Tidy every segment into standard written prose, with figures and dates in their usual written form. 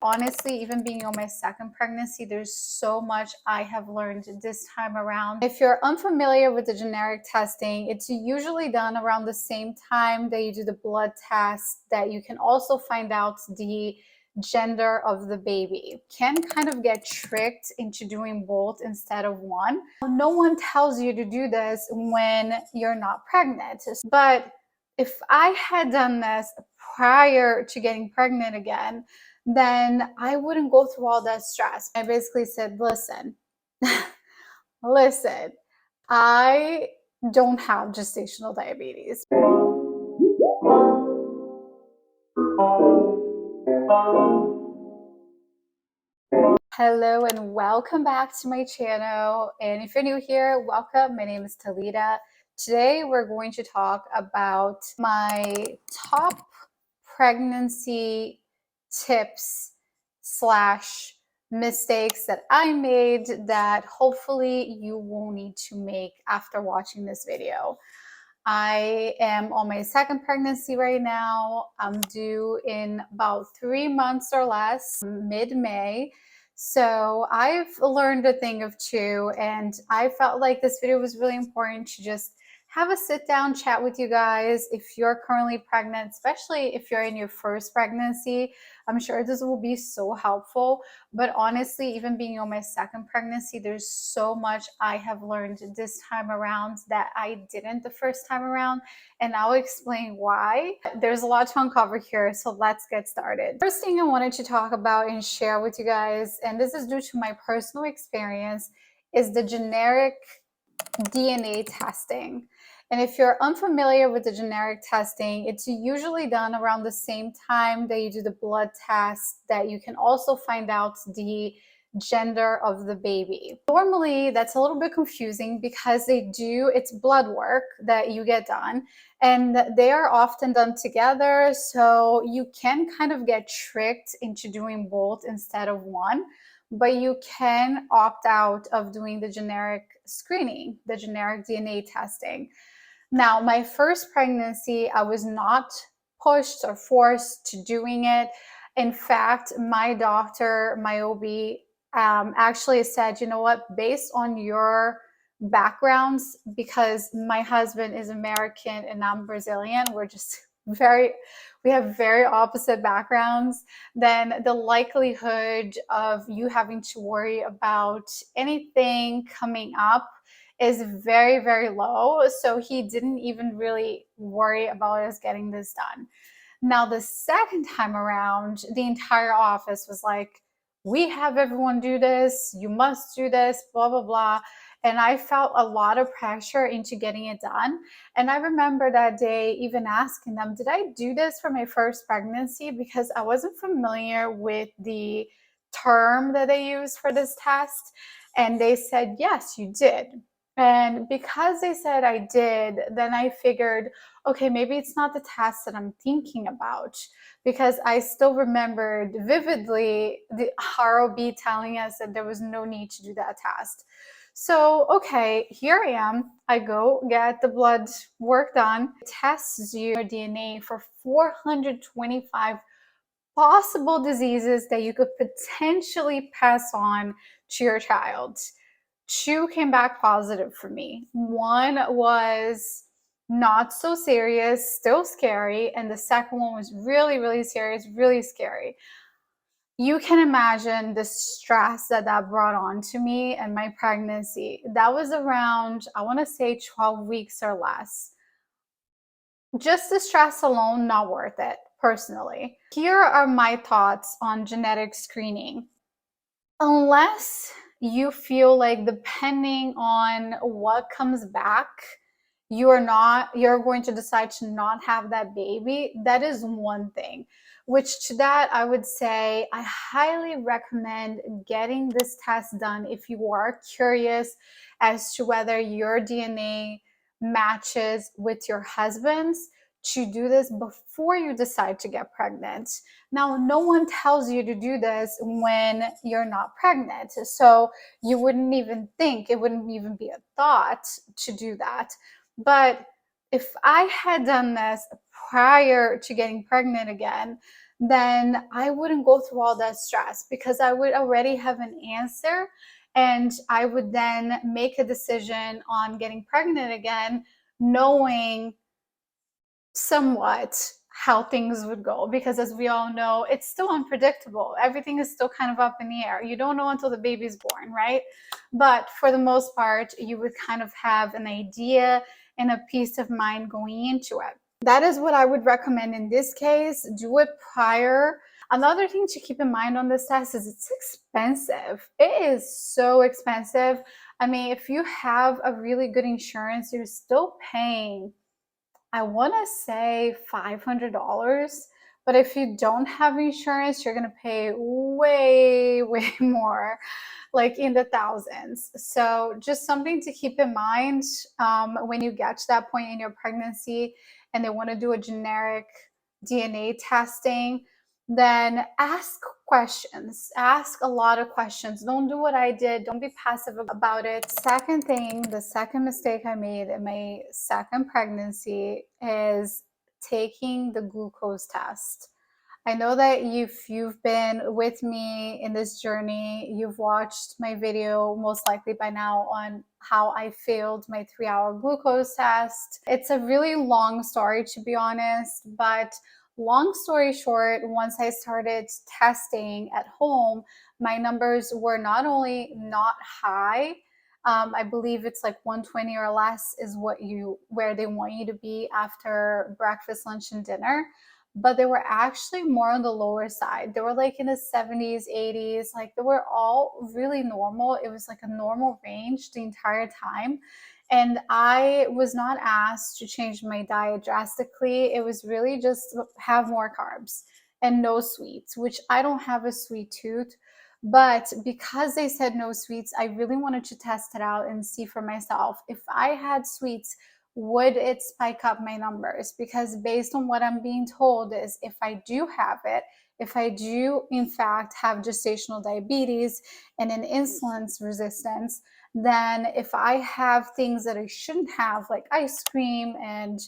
Honestly, even being on my second pregnancy, there's so much I have learned this time around. If you're unfamiliar with the generic testing, it's usually done around the same time that you do the blood test, that you can also find out the gender of the baby. Can kind of get tricked into doing both instead of one. No one tells you to do this when you're not pregnant. But if I had done this prior to getting pregnant again, then I wouldn't go through all that stress. I basically said, listen, listen, I don't have gestational diabetes. Hello and welcome back to my channel. And if you're new here, welcome. My name is Talita. Today we're going to talk about my top pregnancy tips slash mistakes that I made that hopefully you won't need to make after watching this video. I am on my second pregnancy right now. I'm due in about 3 months or less, mid-May. So I've learned a thing of two, and I felt like this video was really important to just have a sit down chat with you guys. If you're currently pregnant, especially if you're in your first pregnancy, I'm sure this will be so helpful. But honestly, even being on my second pregnancy, there's so much I have learned this time around that I didn't the first time around, and I'll explain why. There's a lot to uncover here, so let's get started. First thing I wanted to talk about and share with you guys, and this is due to my personal experience, is the generic DNA testing. And if you're unfamiliar with the generic testing, it's usually done around the same time that you do the blood test, that you can also find out the gender of the baby. Normally, that's a little bit confusing because it's blood work that you get done, and they are often done together. So you can kind of get tricked into doing both instead of one, but you can opt out of doing the generic screening, the generic DNA testing. Now, my first pregnancy, I was not pushed or forced to doing it. In fact, my doctor, my OB, actually said, you know what, based on your backgrounds, because my husband is American and I'm Brazilian, we have very opposite backgrounds, then the likelihood of you having to worry about anything coming up is very, very low. So he didn't even really worry about us getting this done. Now, the second time around, the entire office was like, we have everyone do this, you must do this, blah, blah, blah. And I felt a lot of pressure into getting it done. And I remember that day even asking them, did I do this for my first pregnancy? Because I wasn't familiar with the term that they use for this test. And they said, yes, you did. And because they said I did, then I figured, okay, maybe it's not the test that I'm thinking about, because I still remembered vividly the ROB telling us that there was no need to do that test. So, okay, here I am. I go get the blood work done. It tests your DNA for 425 possible diseases that you could potentially pass on to your child. 2 came back positive for me. 1 was not so serious, still scary, and the second one was really, really serious, really scary. You can imagine the stress that brought on to me and my pregnancy. That was around, I want to say 12 weeks or less. Just the stress alone, not worth it, personally. Here are my thoughts on genetic screening. Unless you feel like, depending on what comes back, you're going to decide to not have that baby, that is one thing. Which, to that, I would say I highly recommend getting this test done if you are curious as to whether your DNA matches with your husband's, to do this before you decide to get pregnant. Now, no one tells you to do this when you're not pregnant, so you wouldn't even think, it wouldn't even be a thought to do that. But if I had done this prior to getting pregnant again, then I wouldn't go through all that stress because I would already have an answer, and I would then make a decision on getting pregnant again, knowing somewhat how things would go, because as we all know, it's still unpredictable. Everything is still kind of up in the air. You don't know until the baby's born, right? But for the most part, you would kind of have an idea and a peace of mind going into it. That is what I would recommend in this case. Do it prior. Another thing to keep in mind on this test is it's expensive. It is so expensive. I mean, if you have a really good insurance, you're still paying, I want to say $500, but if you don't have insurance, you're going to pay way, way more, like in the thousands. So just something to keep in mind when you get to that point in your pregnancy and they want to do a generic DNA testing, then ask questions. Ask a lot of questions. Don't do what I did. Don't be passive about it. Second thing, the second mistake I made in my second pregnancy is taking the glucose test. I know that if you've been with me in this journey, you've watched my video most likely by now on how I failed my 3-hour glucose test. It's a really long story, to be honest, but long story short, once I started testing at home, my numbers were not only not high, I believe it's like 120 or less is where they want you to be after breakfast, lunch, and dinner, but they were actually more on the lower side. They were like in the 70s, 80s, like they were all really normal. It was like a normal range the entire time. And I was not asked to change my diet drastically. It was really just have more carbs and no sweets, which I don't have a sweet tooth. But because they said no sweets, I really wanted to test it out and see for myself. If I had sweets, would it spike up my numbers? Because based on what I'm being told is if I do have it, if I do in fact have gestational diabetes and an insulin resistance, then if I have things that I shouldn't have, like ice cream and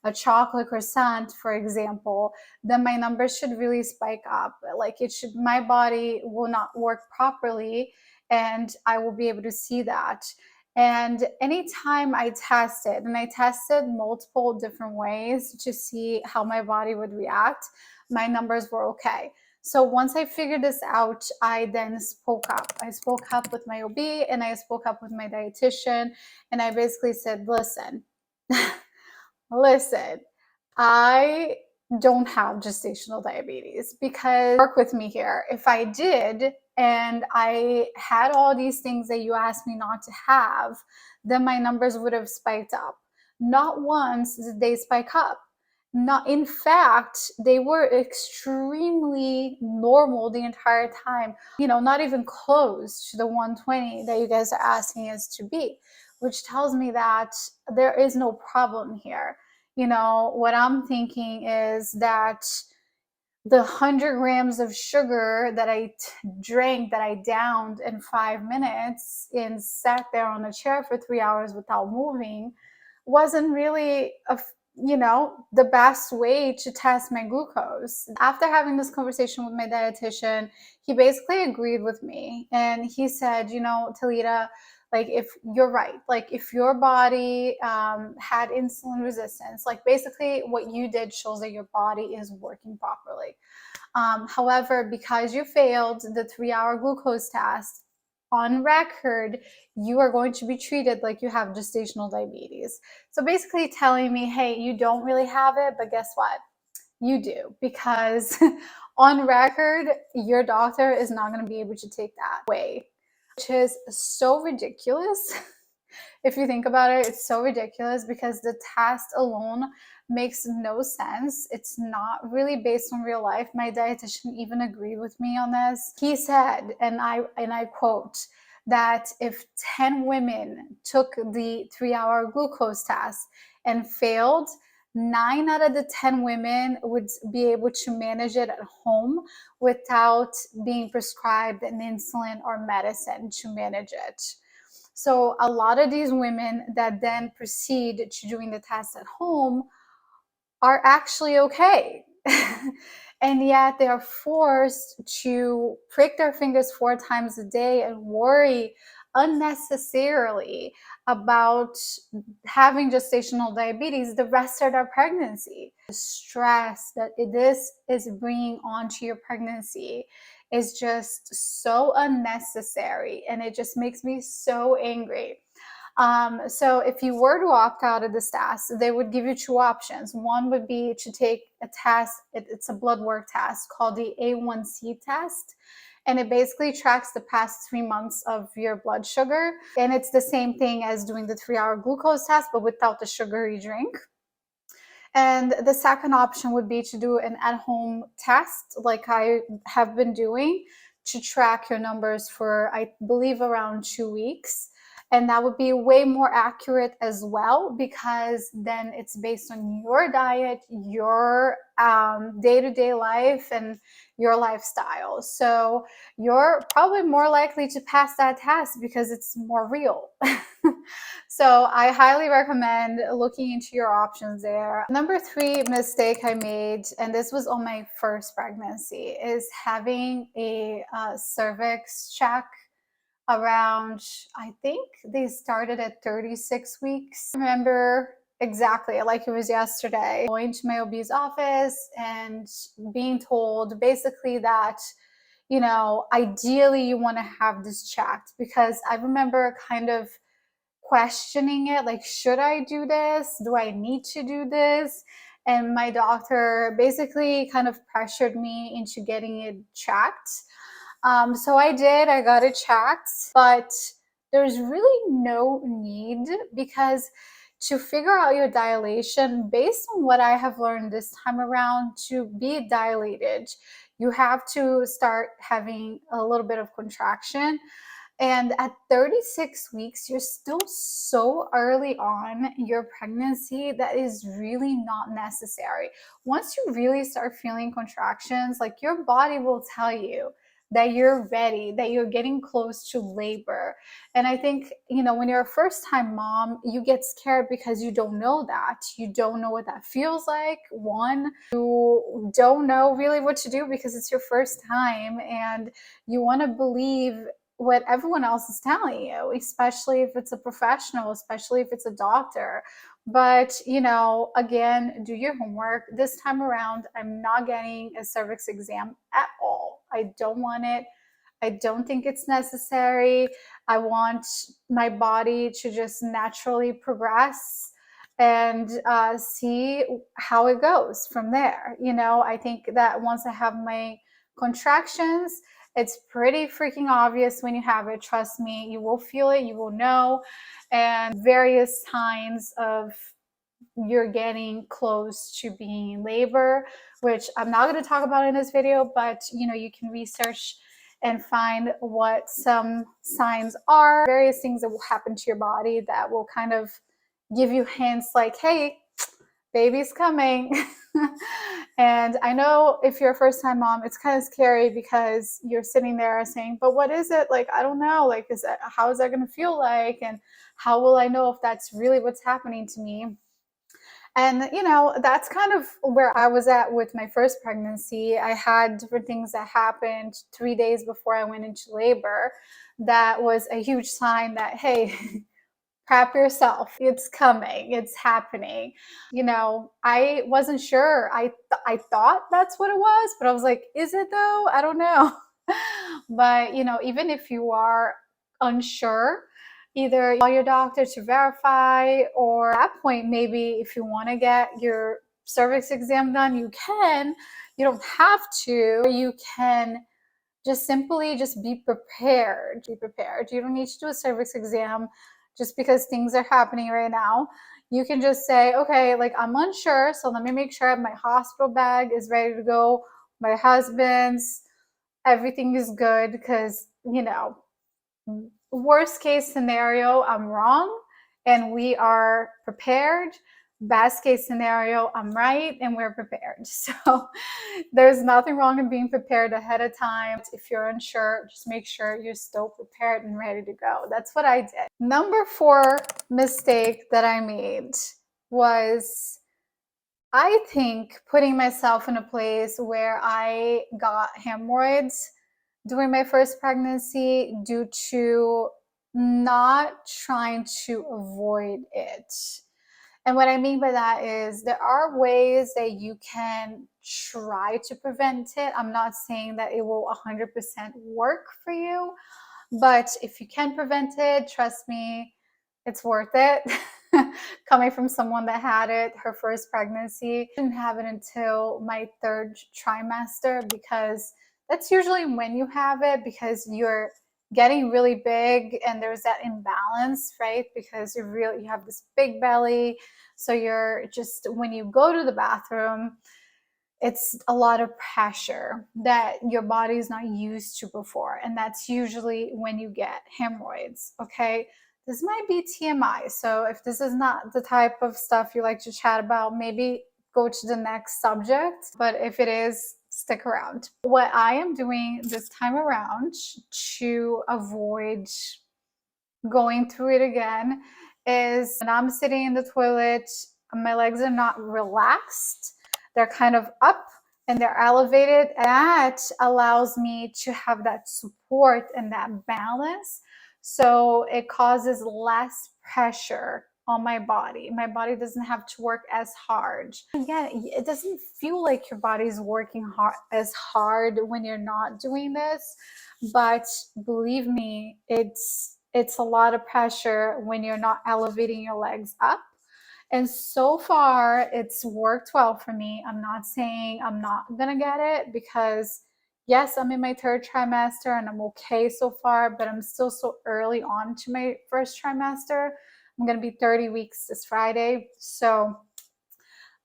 a chocolate croissant, for example, then my numbers should really spike up. Like my body will not work properly, and I will be able to see that. And anytime I tested, and I tested multiple different ways to see how my body would react, my numbers were okay. So once I figured this out, I then spoke up. I spoke up with my OB and I spoke up with my dietitian. And I basically said, listen, listen, I don't have gestational diabetes, because work with me here. If I did and I had all these things that you asked me not to have, then my numbers would have spiked up. Not once did they spike up. Not, in fact, they were extremely normal the entire time. Not even close to the 120 that you guys are asking us to be, which tells me that there is no problem here. What I'm thinking is that the 100 grams of sugar that I drank, that I downed in 5 minutes and sat there on a chair for 3 hours without moving, wasn't really the best way to test my glucose. After having this conversation with my dietitian, he basically agreed with me, and he said, Talita, like, if you're right, like if your body had insulin resistance, like basically what you did shows that your body is working properly. However, because you failed the 3-hour glucose test, on record, you are going to be treated like you have gestational diabetes. So basically telling me, hey, you don't really have it, but guess what? You do, because on record, your doctor is not going to be able to take that away, which is so ridiculous. If you think about it, it's so ridiculous because the test alone makes no sense. It's not really based on real life. My dietitian even agreed with me on this. He said, and I quote, that if 10 women took the 3-hour glucose test and failed, 9 out of the 10 women would be able to manage it at home without being prescribed an insulin or medicine to manage it. So a lot of these women that then proceed to doing the test at home are actually okay. and yet they are forced to prick their fingers 4 times a day and worry unnecessarily about having gestational diabetes the rest of their pregnancy. The stress that this is bringing onto your pregnancy is just so unnecessary, and it just makes me so angry. So if you were to opt out of this test, they would give you 2 options. One would be to take a test. It's a blood work test called the A1C test. And it basically tracks the past 3 months of your blood sugar. And it's the same thing as doing the 3-hour glucose test, but without the sugary drink. And the second option would be to do an at-home test like I have been doing to track your numbers for, I believe, around 2 weeks. And that would be way more accurate as well, because then it's based on your diet, your day-to-day life, and your lifestyle. So you're probably more likely to pass that test because it's more real. So I highly recommend looking into your options there. Number 3 mistake I made, and this was on my first pregnancy, is having a cervix check around, I think they started at 36 weeks. I remember exactly, like it was yesterday, going to my OB's office and being told basically that, you know, ideally you want to have this checked, because I remember kind of questioning it, like, should I do this? Do I need to do this? And my doctor basically kind of pressured me into getting it checked. So I did, I got it checked, but there's really no need, because to figure out your dilation, based on what I have learned this time around, to be dilated, you have to start having a little bit of contraction. And at 36 weeks, you're still so early on in your pregnancy that is really not necessary. Once you really start feeling contractions, like, your body will tell you that you're ready, that you're getting close to labor. And I think, you know, when you're a first time mom, you get scared because you don't know that. You don't know what that feels like. One, you don't know really what to do because it's your first time, and you want to believe what everyone else is telling you, especially if it's a professional, especially if it's a doctor. But, you know, again, do your homework. This time around, I'm not getting a cervix exam at all. I don't want it. I don't think it's necessary. I want my body to just naturally progress and see how it goes from there. You know, I think that once I have my contractions, it's pretty freaking obvious when you have it. Trust me, you will feel it, you will know, and various signs of you're getting close to being in labor, which I'm not going to talk about in this video, but you know, you can research and find what some signs are, various things that will happen to your body that will kind of give you hints like, hey, baby's coming. And I know if you're a first time mom, it's kind of scary because you're sitting there saying, but what is it? Like, I don't know. Like, how is that going to feel like? And how will I know if that's really what's happening to me? And, you know, that's kind of where I was at with my first pregnancy. I had different things that happened 3 days before I went into labor. That was a huge sign that, hey, prep yourself. It's coming. It's happening. You know, I wasn't sure. I thought that's what it was, but I was like, is it though? I don't know. But, you know, even if you are unsure, either call your doctor to verify, or at that point, maybe if you want to get your cervix exam done, you can. You don't have to. You can just simply just be prepared. Be prepared. You don't need to do a cervix exam just because things are happening right now. You can just say, okay, like, I'm unsure, so let me make sure my hospital bag is ready to go, my husband's, everything is good, because, you know, worst case scenario, I'm wrong and we are prepared. Best case scenario, I'm right and we're prepared. So there's nothing wrong in being prepared ahead of time. If you're unsure, just make sure you're still prepared and ready to go. That's what I did. Number 4 mistake that I made was I think putting myself in a place where I got hemorrhoids during my first pregnancy due to not trying to avoid it. And what I mean by that is there are ways that you can try to prevent it. I'm not saying that it will 100% work for you, but if you can prevent it, trust me, it's worth it. Coming from someone that had it, her first pregnancy, I didn't have it until my third trimester because that's usually when you have it because you're getting really big and there's that imbalance, right? Because you have this big belly. So you're just, when you go to the bathroom, it's a lot of pressure that your body is not used to before. And that's usually when you get hemorrhoids. Okay. This might be TMI. So if this is not the type of stuff you like to chat about, maybe go to the next subject. But if it is, stick around. What I am doing this time around to avoid going through it again is when I'm sitting in the toilet, my legs are not relaxed. They're kind of up and they're elevated. That allows me to have that support and that balance. So it causes less pressure on my body. My body doesn't have to work as hard. Again, it doesn't feel like your body's working as hard when you're not doing this. But believe me, it's a lot of pressure when you're not elevating your legs up. And so far, it's worked well for me. I'm not saying I'm not gonna get it because yes, I'm in my third trimester and I'm okay so far, but I'm still so early on to my first trimester. I'm gonna be 30 weeks this Friday. So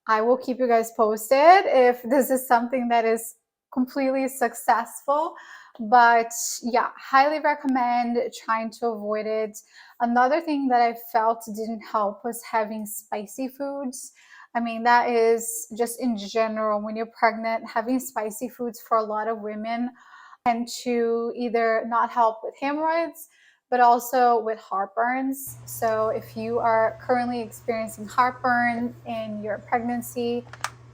I will keep you guys posted if this is something that is completely successful. But yeah, highly recommend trying to avoid it. Another thing that I felt didn't help was having spicy foods. I mean, that is just in general, when you're pregnant, having spicy foods for a lot of women tend to either not help with hemorrhoids, but also with heartburns. So if you are currently experiencing heartburn in your pregnancy,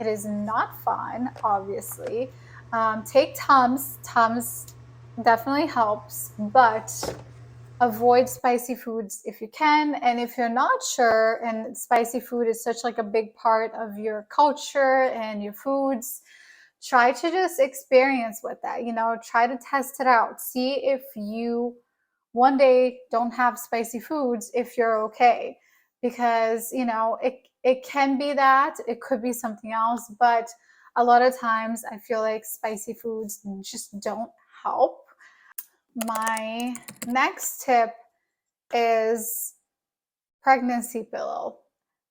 it is not fun, obviously. Take Tums. Tums definitely helps, but avoid spicy foods if you can. And if you're not sure, and spicy food is such like a big part of your culture and your foods, try to just experience with that, try to test it out. See if you one day don't have spicy foods, if you're okay. Because, it can be that, it could be something else, but a lot of times I feel like spicy foods just don't help. My next tip is pregnancy pillow.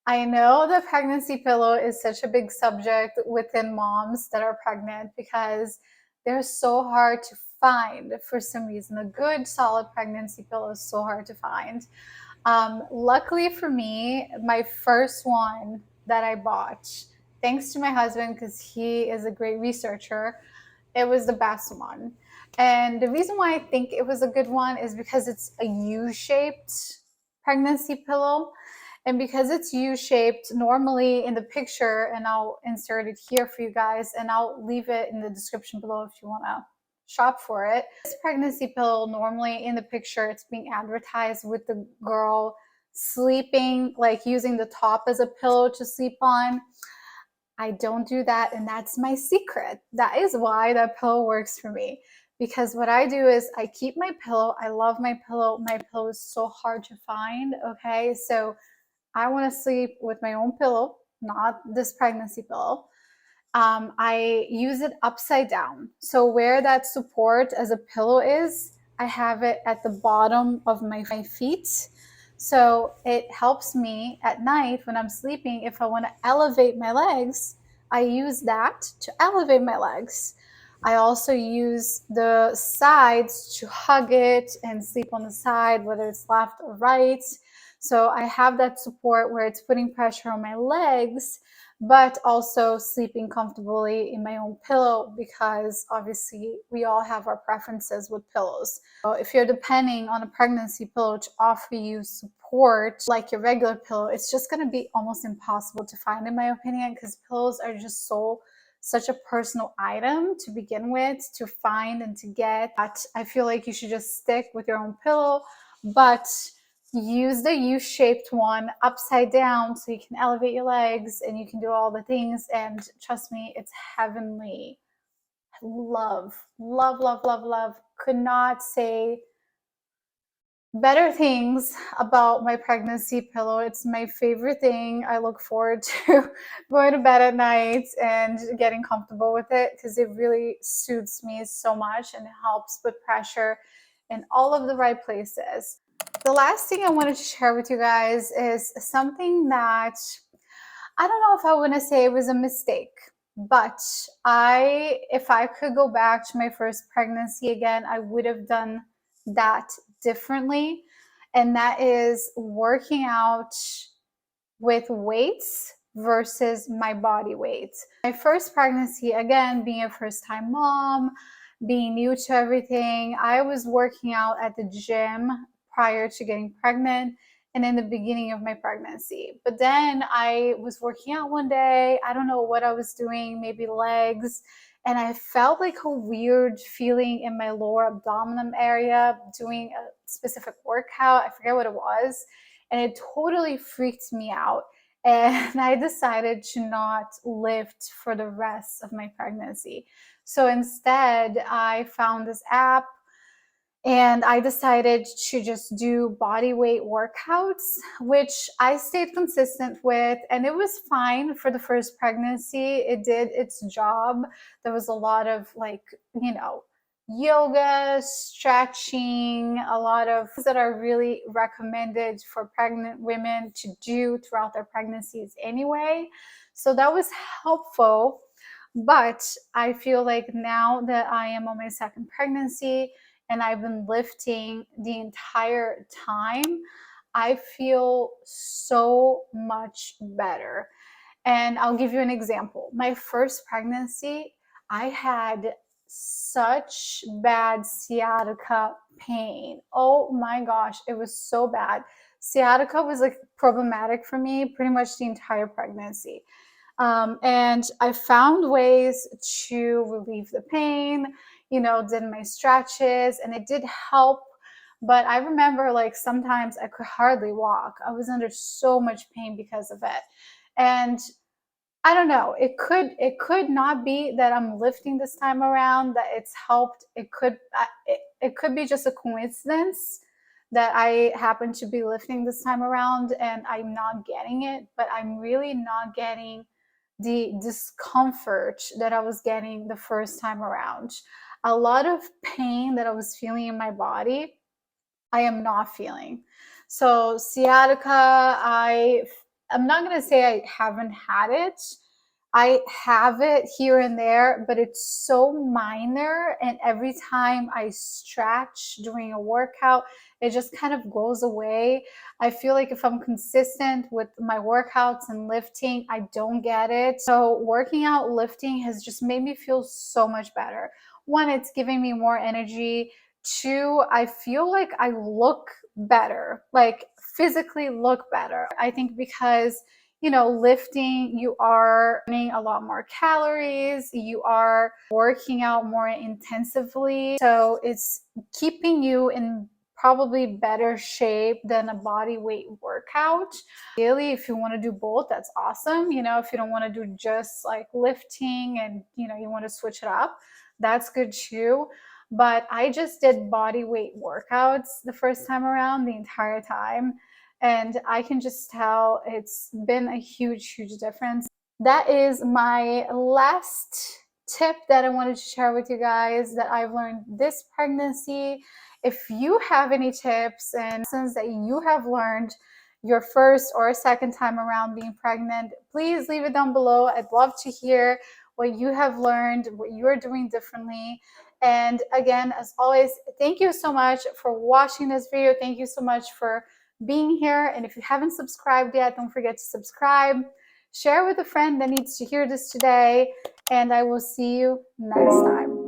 I know the pregnancy pillow is such a big subject within moms that are pregnant because they're so hard to find for some reason. A good solid pregnancy pillow is so hard to find. Luckily for me, my first one that I bought, thanks to my husband because he is a great researcher, it was the best one. And the reason why I think it was a good one is because it's a U-shaped pregnancy pillow. And because it's U-shaped, normally in the picture, and I'll insert it here for you guys, and I'll leave it in the description below if you want to shop for it. This pregnancy pillow, normally in the picture, it's being advertised with the girl sleeping, like using the top as a pillow to sleep on. I don't do that, and that's my secret. That is why that pillow works for me. Because what I do is I keep my pillow. I love my pillow. My pillow is so hard to find, okay? So I want to sleep with my own pillow, not this pregnancy pillow. I use it upside down. So where that support as a pillow is, I have it at the bottom of my feet. So it helps me at night when I'm sleeping. If I want to elevate my legs, I use that to elevate my legs. I also use the sides to hug it and sleep on the side, whether it's left or right. So I have that support where it's putting pressure on my legs, but also sleeping comfortably in my own pillow, because obviously we all have our preferences with pillows. So if you're depending on a pregnancy pillow to offer you support like your regular pillow, it's just going to be almost impossible to find, in my opinion, because pillows are just such a personal item to begin with, to find and to get. But I feel like you should just stick with your own pillow, but use the U-shaped one upside down so you can elevate your legs and you can do all the things. And trust me, it's heavenly. Love, love, love, love, love. Could not say better things about my pregnancy pillow. It's my favorite thing. I look forward to going to bed at night and getting comfortable with it, because it really suits me so much and it helps put pressure in all of the right places. The last thing I wanted to share with you guys is something that I don't know if I want to say it was a mistake, but if I could go back to my first pregnancy again, I would have done that differently. And that is working out with weights versus my body weight. My first pregnancy, again, being a first time mom, being new to everything, I was working out at the gym prior to getting pregnant and in the beginning of my pregnancy. But then I was working out one day, I don't know what I was doing, maybe legs, and I felt like a weird feeling in my lower abdominal area doing a specific workout. I forget what it was. And it totally freaked me out. And I decided to not lift for the rest of my pregnancy. So instead, I found this app and I decided to just do body weight workouts, which I stayed consistent with, and it was fine for the first pregnancy. It did its job. There was a lot of yoga, stretching, a lot of things that are really recommended for pregnant women to do throughout their pregnancies anyway. So that was helpful. But I feel like now that I am on my second pregnancy, and I've been lifting the entire time, I feel so much better. And I'll give you an example. My first pregnancy, I had such bad sciatica pain. Oh my gosh, it was so bad. Sciatica was like problematic for me pretty much the entire pregnancy. And I found ways to relieve the pain, did my stretches, and it did help. But I remember like sometimes I could hardly walk. I was under so much pain because of it. And I don't know, it could not be that I'm lifting this time around that it's helped. It could be just a coincidence that I happen to be lifting this time around and I'm not getting it, but I'm really not getting the discomfort that I was getting the first time around. A lot of pain that I was feeling in my body, I am not feeling. So sciatica, I'm not going to say I haven't had it. I have it here and there, but it's so minor. And every time I stretch during a workout, it just kind of goes away. I feel like if I'm consistent with my workouts and lifting, I don't get it. So working out, lifting has just made me feel so much better. One, it's giving me more energy. Two, I feel like I look better, like physically look better. I think because lifting, you are burning a lot more calories, you are working out more intensively. So it's keeping you in probably better shape than a body weight workout. Really, if you want to do both, that's awesome. If you don't want to do just like lifting and, you want to switch it up, that's good too. But I just did body weight workouts the first time around the entire time. And I can just tell it's been a huge, huge difference. That is my last tip that I wanted to share with you guys that I've learned this pregnancy. If you have any tips and lessons that you have learned your first or second time around being pregnant, please leave it down below. I'd love to hear what you have learned, what you're doing differently. And again, as always, thank you so much for watching this video. Thank you so much for being here. And if you haven't subscribed yet, don't forget to subscribe, Share with a friend that needs to hear this today, and I will see you next time.